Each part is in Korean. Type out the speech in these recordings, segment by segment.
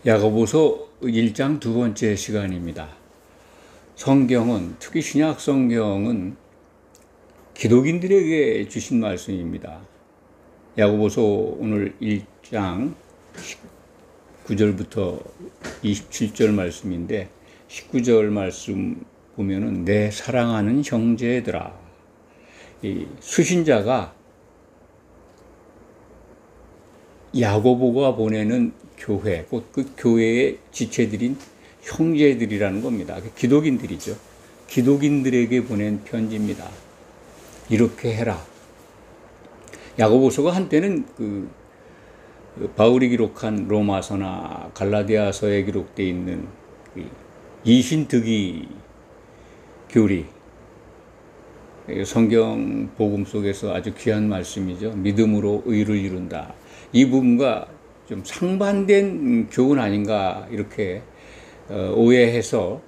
야고보서 1장 두 번째 시간입니다. 성경은, 특히 신약 성경은 기독인들에게 주신 말씀입니다. 야고보서 오늘 1장 19절부터 27절 말씀인데, 19절 말씀 보면은 내 사랑하는 형제들아, 이 수신자가 야고보가 보내는 교회, 곧 그 교회의 지체들인 형제들이라는 겁니다. 기독인들이죠. 기독인들에게 보낸 편지입니다. 이렇게 해라. 야고보서가 한때는 바울이 기록한 로마서나 갈라디아서에 기록되어 있는 이신득이 교리, 성경 복음 속에서 아주 귀한 말씀이죠. 믿음으로 의를 이룬다. 이 부분과 좀 상반된 교훈 아닌가 이렇게 오해해서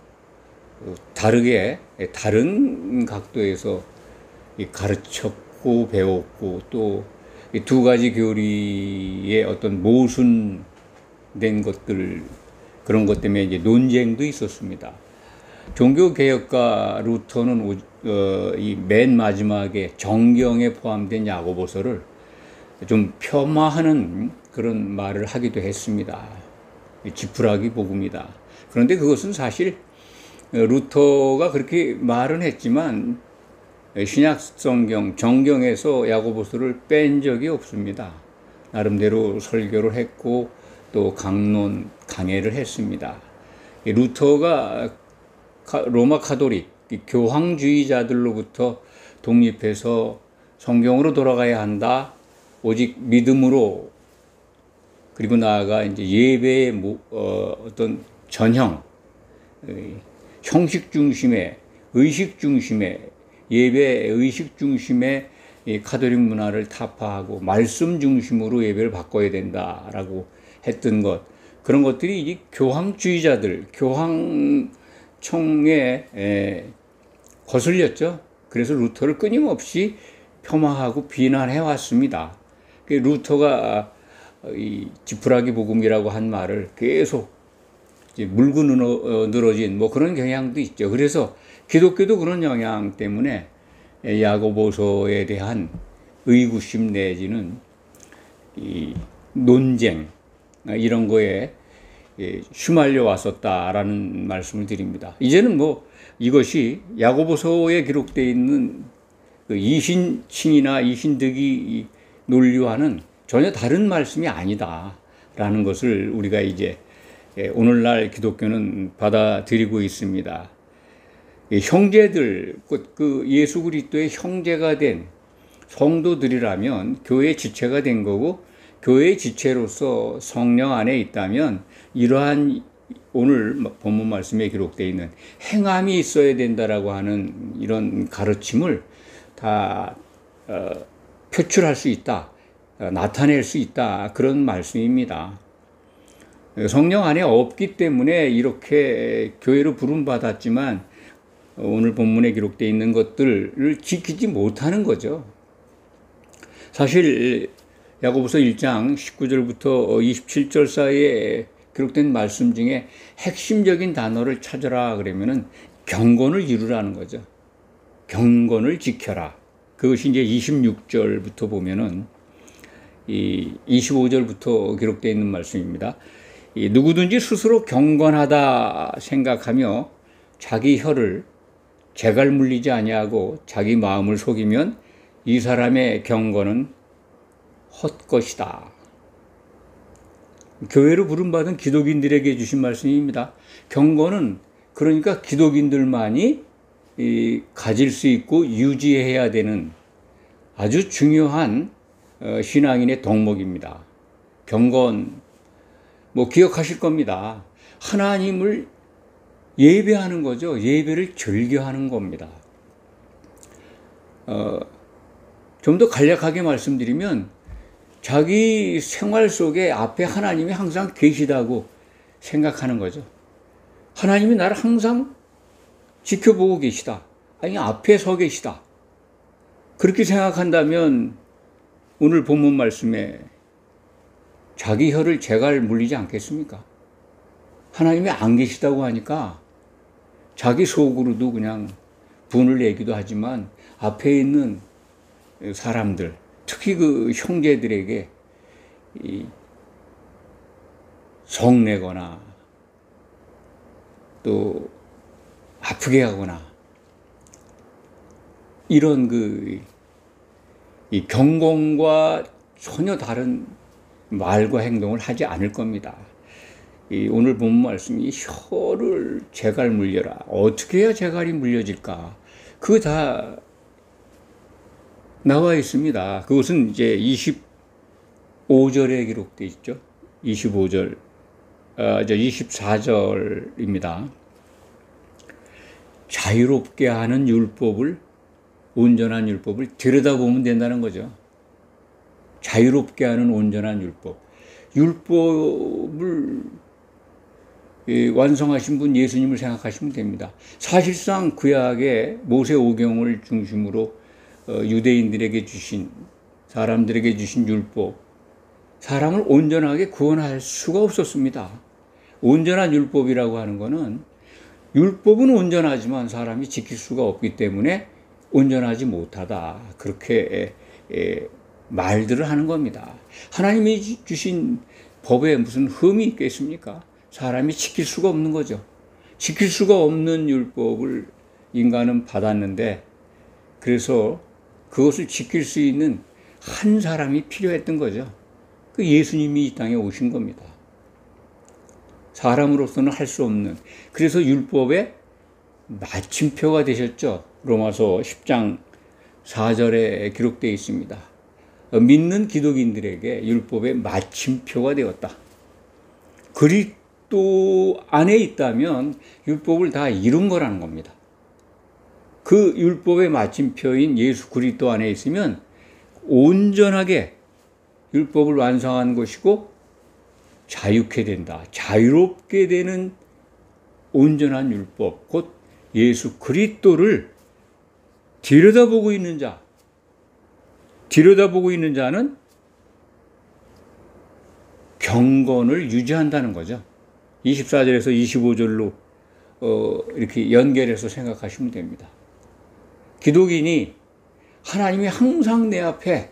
다른 각도에서 가르쳤고 배웠고, 또 이 두 가지 교리의 어떤 모순된 것들, 그런 것 때문에 이제 논쟁도 있었습니다. 종교개혁가 루터는 이 맨 마지막에 정경에 포함된 야고보서를 좀 폄하하는 그런 말을 하기도 했습니다. 지푸라기 복음이다. 그런데 그것은 사실 루터가 그렇게 말은 했지만 신약 성경 정경에서 야고보서를 뺀 적이 없습니다. 나름대로 설교를 했고 또 강해를 했습니다. 루터가 로마 카톨릭 교황주의자들로부터 독립해서 성경으로 돌아가야 한다. 오직 믿음으로, 그리고 나아가 이제 예배의 어떤 전형, 형식 중심의, 의식 중심의, 예배 의식 중심의 이 카톨릭 문화를 타파하고 말씀 중심으로 예배를 바꿔야 된다라고 했던 것, 그런 것들이 이 교황주의자들, 교황청에 거슬렸죠. 그래서 루터를 끊임없이 폄하하고 비난해 왔습니다. 루터가 이 지푸라기 복음이라고 한 말을 계속 물고 늘어진 그런 경향도 있죠. 그래서 기독교도 그런 영향 때문에 야고보서에 대한 의구심 내지는 이 논쟁, 이런 거에 휘말려 왔었다라는 말씀을 드립니다. 이제는 이것이 야고보서에 기록되어 있는 이신칭이나 이신득이 논리와는 전혀 다른 말씀이 아니다라는 것을 우리가 이제 오늘날 기독교는 받아들이고 있습니다. 형제들, 그 예수 그리스도의 형제가 된 성도들이라면 교회의 지체가 된 거고, 교회의 지체로서 성령 안에 있다면 이러한 오늘 본문 말씀에 기록되어 있는 행함이 있어야 된다라고 하는 이런 가르침을 다 표출할 수 있다, 나타낼 수 있다, 그런 말씀입니다. 성령 안에 없기 때문에 이렇게 교회로 부름받았지만 오늘 본문에 기록되어 있는 것들을 지키지 못하는 거죠. 사실 야고보서 1장 19절부터 27절 사이에 기록된 말씀 중에 핵심적인 단어를 찾으라 그러면은 경건을 이루라는 거죠. 경건을 지켜라. 그것이 이제 26절부터 보면은 이 25절부터 기록되어 있는 말씀입니다. 누구든지 스스로 경건하다 생각하며 자기 혀를 재갈 물리지 아니하고 자기 마음을 속이면 이 사람의 경건은 헛것이다. 교회로 부름받은 기독인들에게 주신 말씀입니다. 경건은 그러니까 기독인들만이 가질 수 있고 유지해야 되는 아주 중요한 신앙인의 덕목입니다. 경건, 기억하실 겁니다. 하나님을 예배하는 거죠. 예배를 즐겨하는 겁니다. 좀 더 간략하게 말씀드리면 자기 생활 속에 앞에 하나님이 항상 계시다고 생각하는 거죠. 하나님이 나를 항상 지켜보고 계시다. 아니, 앞에 서 계시다. 그렇게 생각한다면 오늘 본문 말씀에 자기 혀를 재갈 물리지 않겠습니까? 하나님이 안 계시다고 하니까 자기 속으로도 그냥 분을 내기도 하지만 앞에 있는 사람들, 특히 그 형제들에게 성내거나 또 아프게 하거나 이런 이 경건과 전혀 다른 말과 행동을 하지 않을 겁니다. 오늘 본 말씀이 혀를 재갈 물려라. 어떻게 해야 재갈이 물려질까? 그거 다 나와 있습니다. 그것은 이제 25절에 기록되어 있죠. 25절, 24절입니다. 자유롭게 하는 율법을, 온전한 율법을 들여다보면 된다는 거죠. 자유롭게 하는 온전한 율법. 율법을 완성하신 분 예수님을 생각하시면 됩니다. 사실상 구약의 모세 오경을 중심으로 유대인들에게 주신, 사람들에게 주신 율법, 사람을 온전하게 구원할 수가 없었습니다. 온전한 율법이라고 하는 것은 율법은 온전하지만 사람이 지킬 수가 없기 때문에 온전하지 못하다. 그렇게 말들을 하는 겁니다. 하나님이 주신 법에 무슨 흠이 있겠습니까? 사람이 지킬 수가 없는 거죠. 지킬 수가 없는 율법을 인간은 받았는데, 그래서 그것을 지킬 수 있는 한 사람이 필요했던 거죠. 그 예수님이 이 땅에 오신 겁니다. 사람으로서는 할 수 없는, 그래서 율법의 마침표가 되셨죠. 로마서 10장 4절에 기록되어 있습니다. 믿는 기독인들에게 율법의 마침표가 되었다. 그리스도 안에 있다면 율법을 다 이룬 거라는 겁니다. 그 율법의 마침표인 예수 그리스도 안에 있으면 온전하게 율법을 완성한 것이고 자유케 된다. 자유롭게 되는 온전한 율법, 곧 예수 그리스도를 들여다보고 있는 자. 들여다보고 있는 자는 경건을 유지한다는 거죠. 24절에서 25절로 이렇게 연결해서 생각하시면 됩니다. 기독인이 하나님이 항상 내 앞에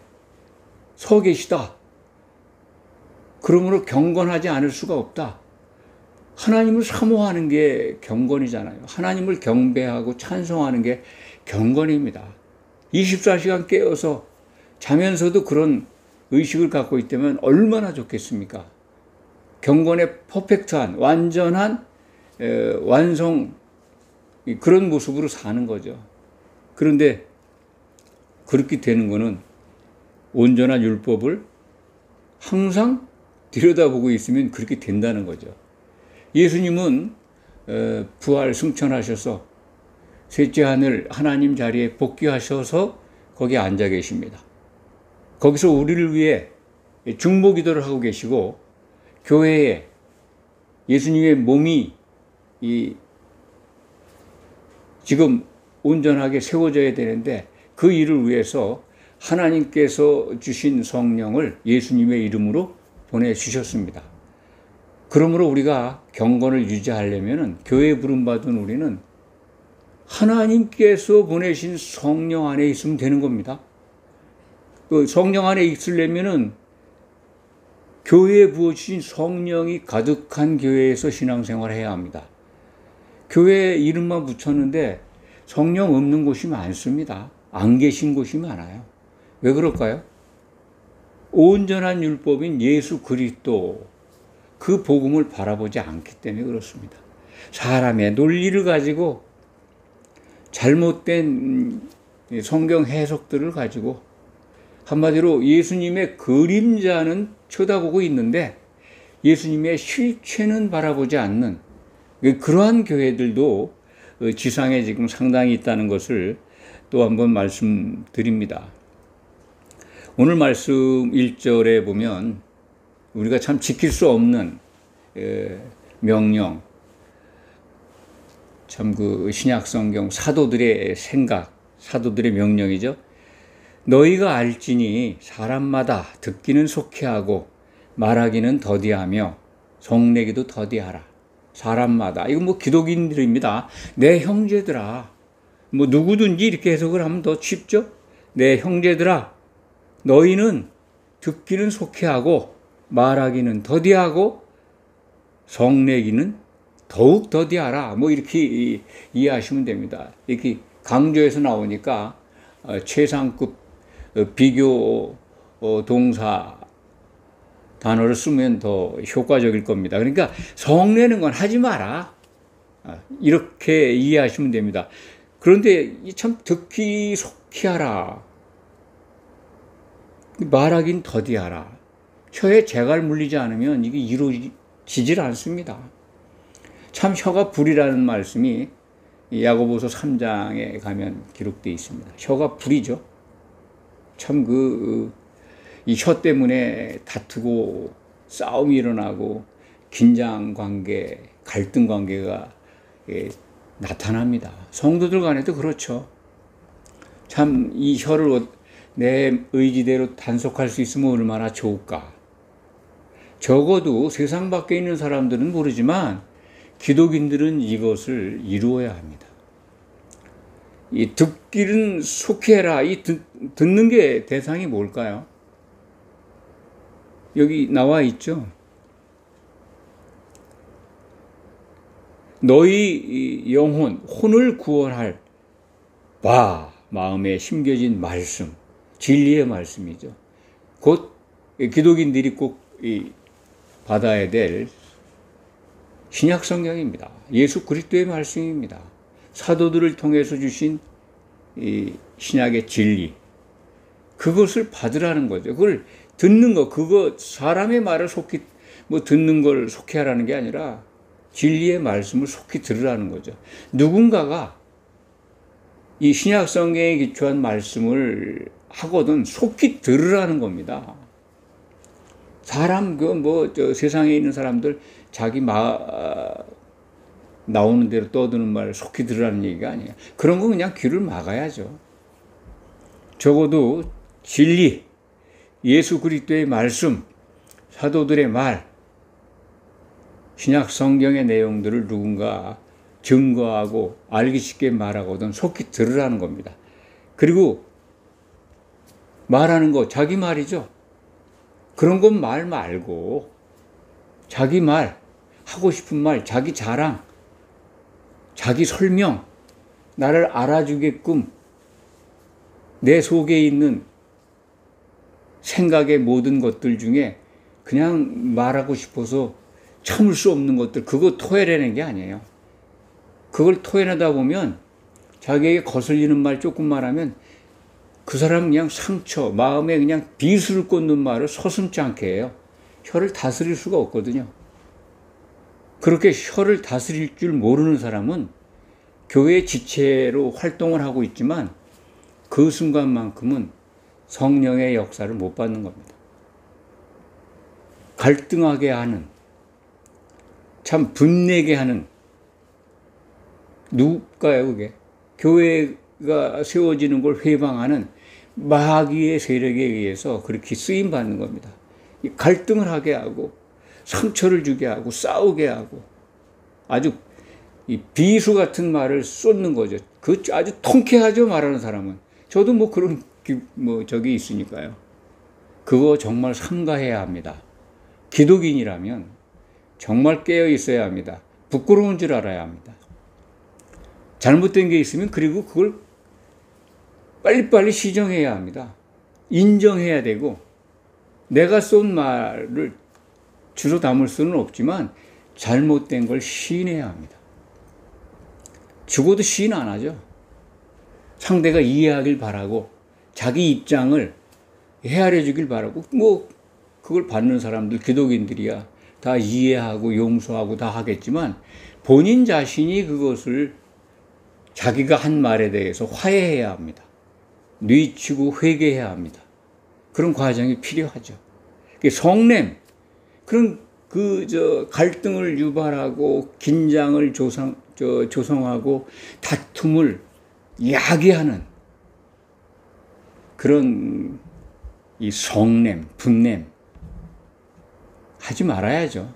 서 계시다. 그러므로 경건하지 않을 수가 없다. 하나님을 사모하는 게 경건이잖아요. 하나님을 경배하고 찬송하는 게 경건입니다. 24시간 깨어서 자면서도 그런 의식을 갖고 있다면 얼마나 좋겠습니까? 경건의 퍼펙트한, 완전한 완성, 그런 모습으로 사는 거죠. 그런데 그렇게 되는 거는 온전한 율법을 항상 들여다보고 있으면 그렇게 된다는 거죠. 예수님은 부활 승천하셔서 셋째 하늘 하나님 자리에 복귀하셔서 거기 앉아 계십니다. 거기서 우리를 위해 중보 기도를 하고 계시고, 교회에 예수님의 몸이 지금 온전하게 세워져야 되는데, 그 일을 위해서 하나님께서 주신 성령을 예수님의 이름으로 보내주셨습니다. 그러므로 우리가 경건을 유지하려면, 교회에 부름받은 우리는 하나님께서 보내신 성령 안에 있으면 되는 겁니다. 그 성령 안에 있으려면은 교회에 부어주신 성령이 가득한 교회에서 신앙생활을 해야 합니다. 교회에 이름만 붙였는데 성령 없는 곳이 많습니다. 안 계신 곳이 많아요. 왜 그럴까요? 온전한 율법인 예수 그리스도, 그 복음을 바라보지 않기 때문에 그렇습니다. 사람의 논리를 가지고 잘못된 성경 해석들을 가지고 한마디로 예수님의 그림자는 쳐다보고 있는데 예수님의 실체는 바라보지 않는 그러한 교회들도 지상에 지금 상당히 있다는 것을 또 한번 말씀드립니다. 오늘 말씀 1절에 보면 우리가 참 지킬 수 없는 명령, 참 그 신약 성경 사도들의 생각, 사도들의 명령이죠. 너희가 알지니 사람마다 듣기는 속히 하고 말하기는 더디하며 성내기도 더디하라. 사람마다. 이거 뭐 기독인들입니다. 내 형제들아. 뭐 누구든지 이렇게 해석을 하면 더 쉽죠? 내 형제들아. 너희는 듣기는 속히하고 말하기는 더디하고 성내기는 더욱 더디하라. 뭐 이렇게 이해하시면 됩니다. 이렇게 강조해서 나오니까 최상급 비교 동사 단어를 쓰면 더 효과적일 겁니다. 그러니까 성내는 건 하지 마라. 이렇게 이해하시면 됩니다. 그런데 참 듣기 속히하라. 말하긴 더디하라. 혀에 재갈 물리지 않으면 이게 이루어지질 않습니다. 참 혀가 불이라는 말씀이 야고보서 3장에 가면 기록되어 있습니다. 혀가 불이죠. 참 이 혀 때문에 다투고 싸움이 일어나고 긴장 관계, 갈등 관계가 나타납니다. 성도들 간에도 그렇죠. 참 이 혀를 내 의지대로 단속할 수 있으면 얼마나 좋을까. 적어도 세상 밖에 있는 사람들은 모르지만 기독인들은 이것을 이루어야 합니다. 이 듣기는 속히해라. 이 듣는 게 대상이 뭘까요? 여기 나와 있죠. 너희 영혼, 혼을 구원할 마음에 심겨진 말씀, 진리의 말씀이죠. 곧 기독인들이 꼭 받아야 될 신약 성경입니다. 예수 그리스도의 말씀입니다. 사도들을 통해서 주신 이 신약의 진리, 그것을 받으라는 거죠. 그걸 듣는 거, 그거 사람의 말을 속히 듣는 걸 속히 하라는 게 아니라 진리의 말씀을 속히 들으라는 거죠. 누군가가 이 신약 성경에 기초한 말씀을 하거든 속히 들으라는 겁니다. 사람 세상에 있는 사람들 자기 나오는 대로 떠드는 말 속히 들으라는 얘기가 아니에요. 그런 거 그냥 귀를 막아야죠. 적어도 진리, 예수 그리스도의 말씀, 사도들의 말, 신약 성경의 내용들을 누군가 증거하고 알기 쉽게 말하거든 속히 들으라는 겁니다. 그리고 말하는 거 자기 말이죠. 그런 건 말 말고 자기 말, 하고 싶은 말, 자기 자랑, 자기 설명, 나를 알아주게끔 내 속에 있는 생각의 모든 것들 중에 그냥 말하고 싶어서 참을 수 없는 것들, 그거 토해내는 게 아니에요. 그걸 토해내다 보면 자기에게 거슬리는 말 조금 말하면 그 사람 그냥 상처, 마음에 그냥 비수를 꽂는 말을 서슴지 않게 해요. 혀를 다스릴 수가 없거든요. 그렇게 혀를 다스릴 줄 모르는 사람은 교회 지체로 활동을 하고 있지만 그 순간만큼은 성령의 역사를 못 받는 겁니다. 갈등하게 하는, 참 분내게 하는, 누굴까요 그게? 교회가 세워지는 걸 회방하는 마귀의 세력에 의해서 그렇게 쓰임받는 겁니다. 갈등을 하게 하고 상처를 주게 하고 싸우게 하고 아주 이 비수 같은 말을 쏟는 거죠. 그 아주 통쾌하죠, 말하는 사람은. 저도 그런 적이 있으니까요. 그거 정말 삼가해야 합니다. 기독인이라면 정말 깨어 있어야 합니다. 부끄러운 줄 알아야 합니다. 잘못된 게 있으면 그리고 그걸 빨리빨리 시정해야 합니다. 인정해야 되고 내가 쏜 말을 주워 담을 수는 없지만 잘못된 걸 시인해야 합니다. 죽어도 시인 안 하죠. 상대가 이해하길 바라고 자기 입장을 헤아려 주길 바라고 그걸 받는 사람들 기독인들이야 다 이해하고 용서하고 다 하겠지만 본인 자신이 그것을 자기가 한 말에 대해서 화해해야 합니다. 뉘치고 회개해야 합니다. 그런 과정이 필요하죠. 성냄, 그런 갈등을 유발하고 긴장을 조성하고 다툼을 야기하는 그런 이 성냄, 분냄 하지 말아야죠.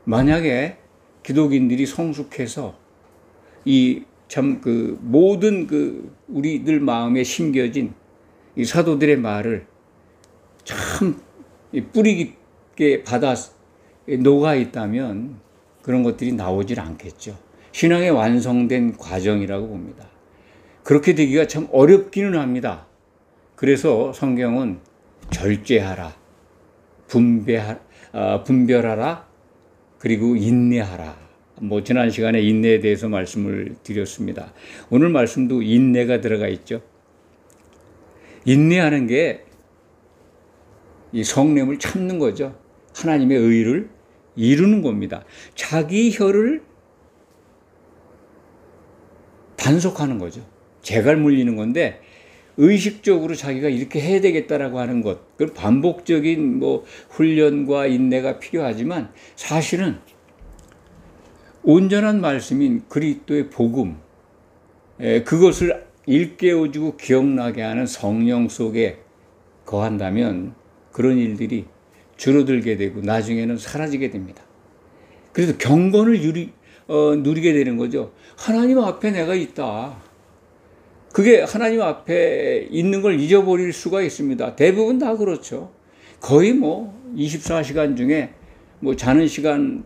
만약에 기독인들이 성숙해서 이 참 모든 우리들 마음에 심겨진 이 사도들의 말을 참 뿌리 깊게 받아 녹아 있다면 그런 것들이 나오질 않겠죠. 신앙의 완성된 과정이라고 봅니다. 그렇게 되기가 참 어렵기는 합니다. 그래서 성경은 절제하라, 분별하라, 그리고 인내하라. 지난 시간에 인내에 대해서 말씀을 드렸습니다. 오늘 말씀도 인내가 들어가 있죠. 인내하는 게 이 성냄을 참는 거죠. 하나님의 의를 이루는 겁니다. 자기 혀를 단속하는 거죠. 재갈 물리는 건데 의식적으로 자기가 이렇게 해야 되겠다라고 하는 것, 그 반복적인 훈련과 인내가 필요하지만 사실은 온전한 말씀인 그리스도의 복음, 그것을 일깨워주고 기억나게 하는 성령 속에 거한다면 그런 일들이 줄어들게 되고 나중에는 사라지게 됩니다. 그래서 경건을 누리게 되는 거죠. 하나님 앞에 내가 있다. 그게 하나님 앞에 있는 걸 잊어버릴 수가 있습니다. 대부분 다 그렇죠. 거의 24시간 중에 자는 시간,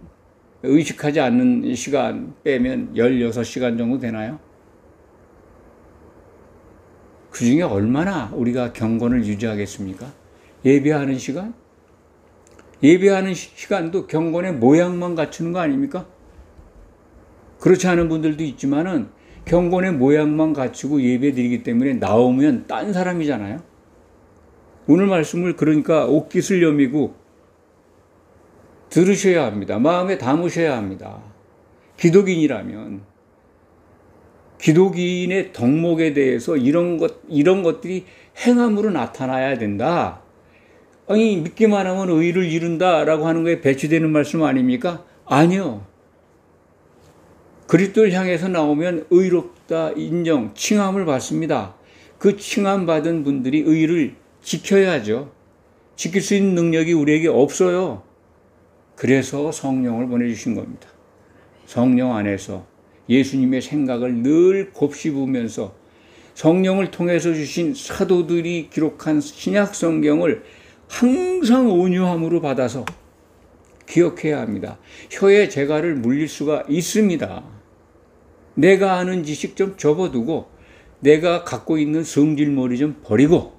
의식하지 않는 시간 빼면 16시간 정도 되나요? 그 중에 얼마나 우리가 경건을 유지하겠습니까? 예배하는 시간? 예배하는 시간도 경건의 모양만 갖추는 거 아닙니까? 그렇지 않은 분들도 있지만은 경건의 모양만 갖추고 예배 드리기 때문에 나오면 딴 사람이잖아요. 오늘 말씀을 그러니까 옷깃을 여미고 들으셔야 합니다. 마음에 담으셔야 합니다. 기독인이라면 기독인의 덕목에 대해서 이런 것들이 행함으로 나타나야 된다. 아니, 믿기만 하면 의를 이룬다라고 하는 거에 배치되는 말씀 아닙니까? 아니요. 그리스도를 향해서 나오면 의롭다 인정, 칭함을 받습니다. 그 칭함받은 분들이 의를 지켜야죠. 지킬 수 있는 능력이 우리에게 없어요. 그래서 성령을 보내주신 겁니다. 성령 안에서 예수님의 생각을 늘 곱씹으면서 성령을 통해서 주신 사도들이 기록한 신약 성경을 항상 온유함으로 받아서 기억해야 합니다. 혀에 재갈을 물릴 수가 있습니다. 내가 아는 지식 좀 접어두고 내가 갖고 있는 성질머리 좀 버리고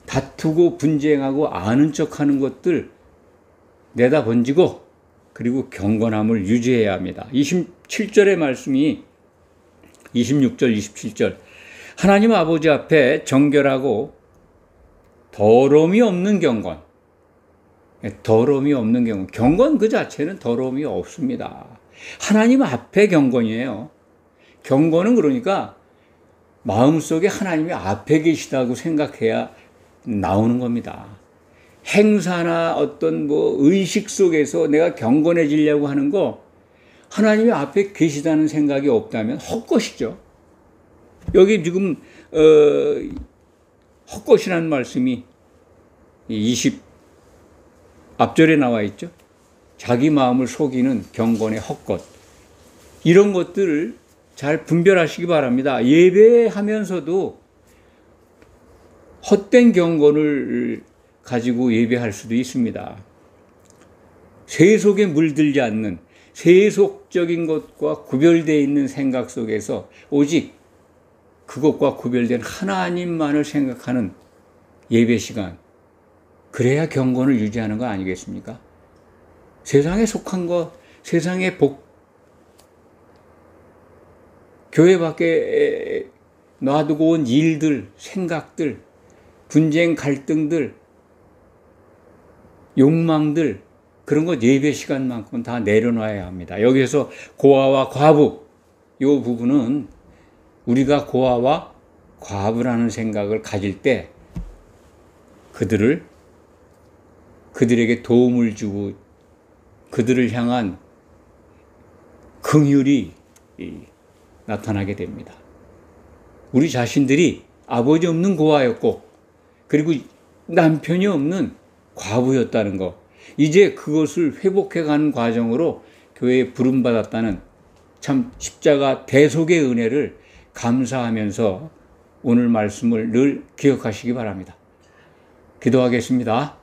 다투고 분쟁하고 아는 척하는 것들 내다 번지고 그리고 경건함을 유지해야 합니다. 27절의 말씀이 26절, 27절 하나님 아버지 앞에 정결하고 더러움이 없는 경건. 더러움이 없는 경건. 경건 그 자체는 더러움이 없습니다. 하나님 앞에 경건이에요. 경건은 그러니까 마음속에 하나님이 앞에 계시다고 생각해야 나오는 겁니다. 행사나 어떤 의식 속에서 내가 경건해지려고 하는 거 하나님이 앞에 계시다는 생각이 없다면 헛것이죠. 여기 지금 헛것이라는 말씀이 앞절에 나와 있죠. 자기 마음을 속이는 경건의 헛것. 이런 것들을 잘 분별하시기 바랍니다. 예배하면서도 헛된 경건을 가지고 예배할 수도 있습니다. 세속에 물들지 않는 세속적인 것과 구별되어 있는 생각 속에서 오직 그것과 구별된 하나님만을 생각하는 예배 시간, 그래야 경건을 유지하는 거 아니겠습니까? 세상에 속한 것, 세상의 교회 밖에 놔두고 온 일들, 생각들, 분쟁, 갈등들, 욕망들, 그런 것 예배 시간만큼 다 내려놔야 합니다. 여기서 고아와 과부, 이 부분은 우리가 고아와 과부라는 생각을 가질 때 그들에게 도움을 주고 그들을 향한 긍휼이 나타나게 됩니다. 우리 자신들이 아버지 없는 고아였고 그리고 남편이 없는 과부였다는 것, 이제 그것을 회복해가는 과정으로 교회에 부름받았다는 참 십자가 대속의 은혜를 감사하면서 오늘 말씀을 늘 기억하시기 바랍니다. 기도하겠습니다.